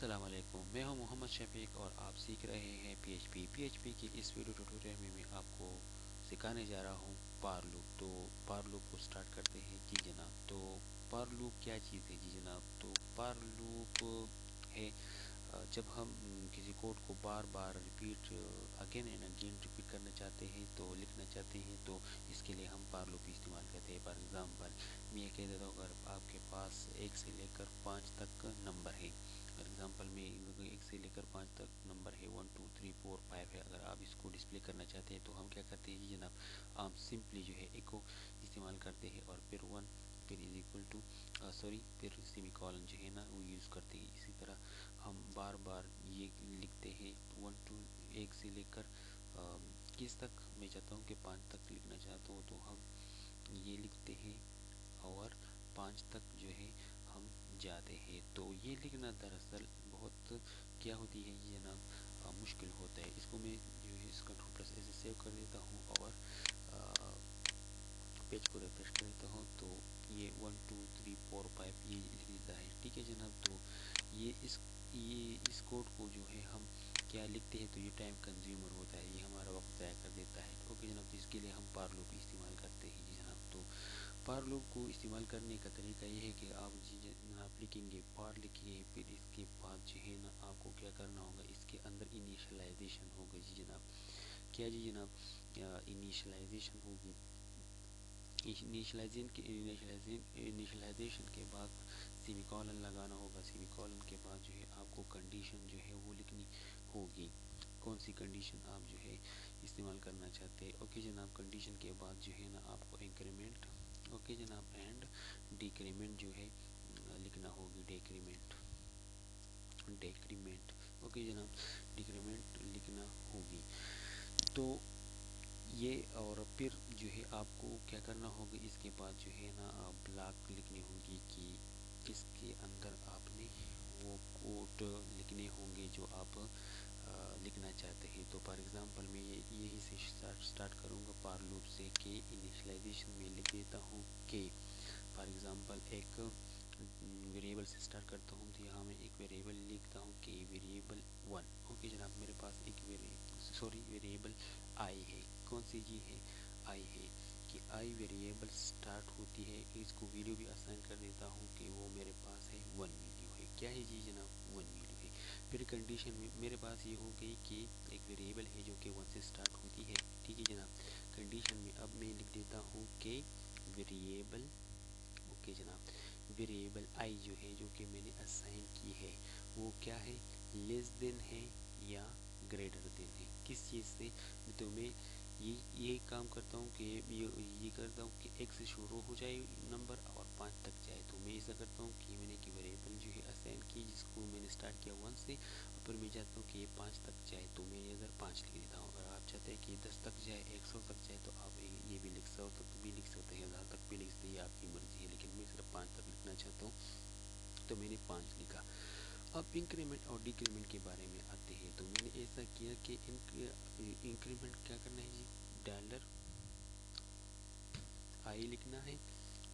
السلام علیکم، میں ہوں محمد شفیق اور آپ سیکھ رہے ہیں پی ایچ پی کی اس ویڈیو ٹیوٹوریل میں آپ کو سکھانے جا رہا ہوں پار لوپ۔ تو پار لوپ کو سٹارٹ کرتے ہیں جی جناب۔ تو پار لوپ کیا چیز ہے جی جناب؟ تو پار لوپ ہے جب ہم کسی کوڈ کو بار بار repeat again and again repeat کرنا چاہتے ہیں تو لکھنا چاہتے ہیں تو اس کے لیے ہم پار لوپ استعمال کرتے ہیں۔ فار ایگزامپل میں یہ کہہ دیتا ہوں، اگر آپ کے پاس 1 سے لے کر 5 تک نمبر ہے، فار ایگزامپل میں 1 سے لے کر 5 تک نمبر ہے، 1 2 3 4 5 ہے، اگر آپ اس کو ڈسپلے کرنا چاہتے ہیں تو ہم کیا کرتے ہیں جی جناب؟ ہم سمپلی جو ہے ایکو استعمال کرتے ہیں اور پھر 1 پھر از اکول ٹو پھر سیمی کولن جو ہے نا وہ یوز کرتے ہیں۔ اسی طرح ہم بار بار یہ لکھتے ہیں 1 سے لے کر کس تک، میں چاہتا ہوں کہ 5 تک لکھنا چاہتا ہوں تو ہم یہ لکھتے ہیں اور 5 تک جو ہے ہم جاتے ہیں۔ تو یہ لکھنا دراصل بہت کیا ہوتی ہے یہ جناب مشکل ہوتا ہے۔ اس کو میں جو ہے اس کنٹرول پلس ایسے سیو کر دیتا ہوں اور پیج کو ریفریش کر دیتا ہوں تو یہ 1 2 3 4 5 یہ لکھ دیتا ہے، ٹھیک ہے جناب۔ تو یہ اس کوڈ کو جو ہے ہم کیا لکھتے ہیں تو یہ ٹائم کنزیومر ہوتا ہے، یہ ہمارا وقت ضائع کر دیتا ہے۔ اوکے جناب، تو اس کے لیے ہم پار لوپ استعمال کرتے ہیں جی جناب۔ تو پار لوپ کو استعمال کرنے کا طریقہ یہ ہے کہ آپ جی جناب لکھیں گے، پار لکھیے، پھر اس کے بعد جو ہے نا آپ کو کیا کرنا ہوگا، اس کے اندر انیشلائزیشن ہوگا جی جناب۔ کیا جی جناب؟ انیشلائزیشن ہوگی۔ انیشلائزیشن کے بعد سیمی کولن لگانا ہوگا، سیمی کولن کے بعد جو ہے آپ کو کنڈیشن جو ہے وہ لکھنی ہوگی، کون سی کنڈیشن آپ جو ہے استعمال کرنا چاہتے ہیں۔ اوکے جناب، کنڈیشن کے بعد جو ہے نا آپ کو انکریمنٹ، اوکے جناب، اینڈ ڈیکریمنٹ جو ہے لکھنا ہوگی، ڈیکریمنٹ، اوکے جناب، ڈیکریمنٹ لکھنا ہوگی۔ تو یہ اور پھر جو ہے آپ کو کیا کرنا ہوگا، اس کے بعد جو ہے نا بلاک لکھنی ہوگی کہ اس کے اندر آپ نے وہ کوڈ لکھنے ہوں گے جو آپ لکھنا چاہتے ہیں۔ تو فار ایگزامپل میں یہی سے سٹارٹ کروں گا پار لوپ سے کہ انیشلائزیشن میں لکھ دیتا ہوں کہ فار ایگزامپل ایک ویریبل سے سٹارٹ کرتا ہوں تو یہاں میں ایک ویریبل لکھتا ہوں کہ ویریبل 1، اوکے جناب، میرے پاس ایک ویریبل آئی ہے، کون سی جی ہے؟ آئی ہے، کہ آئی ویریبل سٹارٹ ہوتی ہے، اس کو ویلیو بھی اسائن کر دیتا ہوں کہ وہ میرے پاس ہے 1 ویلیو ہے، کیا ہے جی جناب؟ 1 ویلیو ہے۔ پھر کنڈیشن میں میرے پاس یہ ہو گئی کہ ایک ویریبل ہے جو کہ 1 سے سٹارٹ ہوتی ہے، ٹھیک ہے جناب۔ کنڈیشن میں اب میں لکھ دیتا ہوں کہ ویریبل، اوکے جناب، ویریبل آئی جو ہے جو کہ میں نے اسائن کی ہے وہ کیا ہے؟ لیس دین ہے یا گریٹر دین ہے، کس چیز سے؟ تو میں یہ کام کرتا ہوں کہ یہ کرتا ہوں کہ 1 سے شروع ہو جائے نمبر اور 5 تک جائے۔ تو میں ایسا کرتا ہوں کہ میں نے ایک ویریبل جو ہے اسائن کی جس کو میں نے سٹارٹ کیا 1 سے، اور پھر میں چاہتا ہوں کہ یہ 5 تک جائے تو میں ادھر 5 لکھ دیتا ہوں۔ اگر آپ چاہتے ہیں کہ 10 تک جائے، 100 تک جائے تو آپ یہ بھی لکھ سکتے ہیں، 1000 تک بھی لکھ سکتے ہیں، یہ آپ کی مرضی ہے، لیکن میں صرف 5 تک لکھنا چاہتا ہوں تو میں نے 5 لکھا۔ اب انکریمنٹ اور ڈیکریمنٹ کے بارے میں آتے ہیں۔ تو میں نے ایسا کیا کہ انکریمنٹ کیا کرنا ہے جی، ڈالر آئی لکھنا ہے،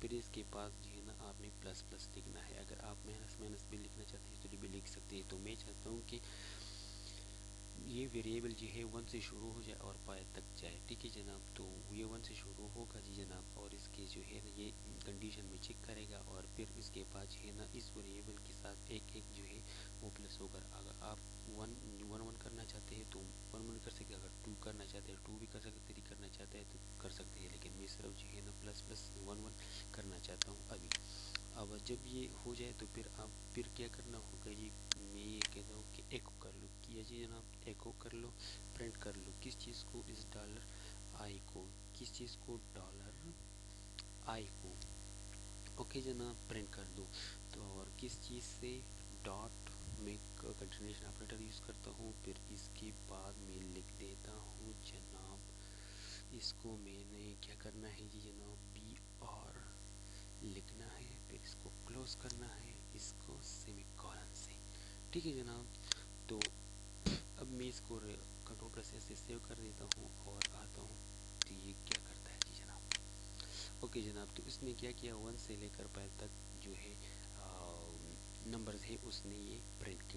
پھر اس کے پاس جو ہے نا آپ نے پلس پلس لکھنا ہے۔ اگر آپ مائنس بھی لکھنا چاہتے ہیں تو بھی لکھ سکتے ہیں۔ تو میں چاہتا ہوں کہ یہ ویریبل جو ہے 1 سے شروع ہو جائے اور 5 تک جائے، ٹھیک ہے جناب۔ تو یہ 1 سے شروع ہوگا جی جناب، اور اس کے جو ہے نا یہ کنڈیشن میں چیک کرے گا، اور پھر اس کے بعد جو ہے نا اس ویریبل کے ساتھ ایک جو ہے وہ پلس ہوگا۔ اگر آپ 1 کرنا چاہتے ہیں تو 1 کر سکتے ہیں، اگر 2 کرنا چاہتے ہیں 2 بھی کر سکتے ہیں، 3 کرنا چاہتے ہیں تو کر سکتے ہیں، لیکن میں صرف جو ہے نا پلس 1 کرنا چاہتا ہوں ابھی۔ اب جب یہ ہو جائے تو پھر کیا کرنا ہوگا جی، میں یہ کہتا ہوں کہ ایکو کر لو، کیا جی جناب؟ ایکو کر لو، پرنٹ کر لو، کس چیز کو؟ اس ڈالر آئی کو، کس چیز کو؟ ڈالر آئی کو، اوکے جناب، پرنٹ کر دو۔ تو اور کس چیز سے؟ ڈاٹ میں کنٹینیوشن آپریٹر یوز کرتا ہوں، پھر اس کے بعد میں لکھ دیتا ہوں جناب، اس کو میں نے کیا کرنا ہے جی جناب؟ بی آر لکھنا ہے، پھر اس کو کلوز کرنا ہے، اس کو سیمی کولن سے، ٹھیک ہے جناب۔ تو اب میں اس کو کنٹرول پلس سے سیو کر دیتا ہوں اور آتا ہوں تو یہ کیا کرتا ہے جی جناب؟ اوکے جناب، تو اس نے کیا کیا، 1 سے لے کر 5 تک جو ہے نمبرز ہے اس نے یہ پرنٹ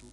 2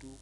2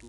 2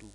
2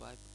5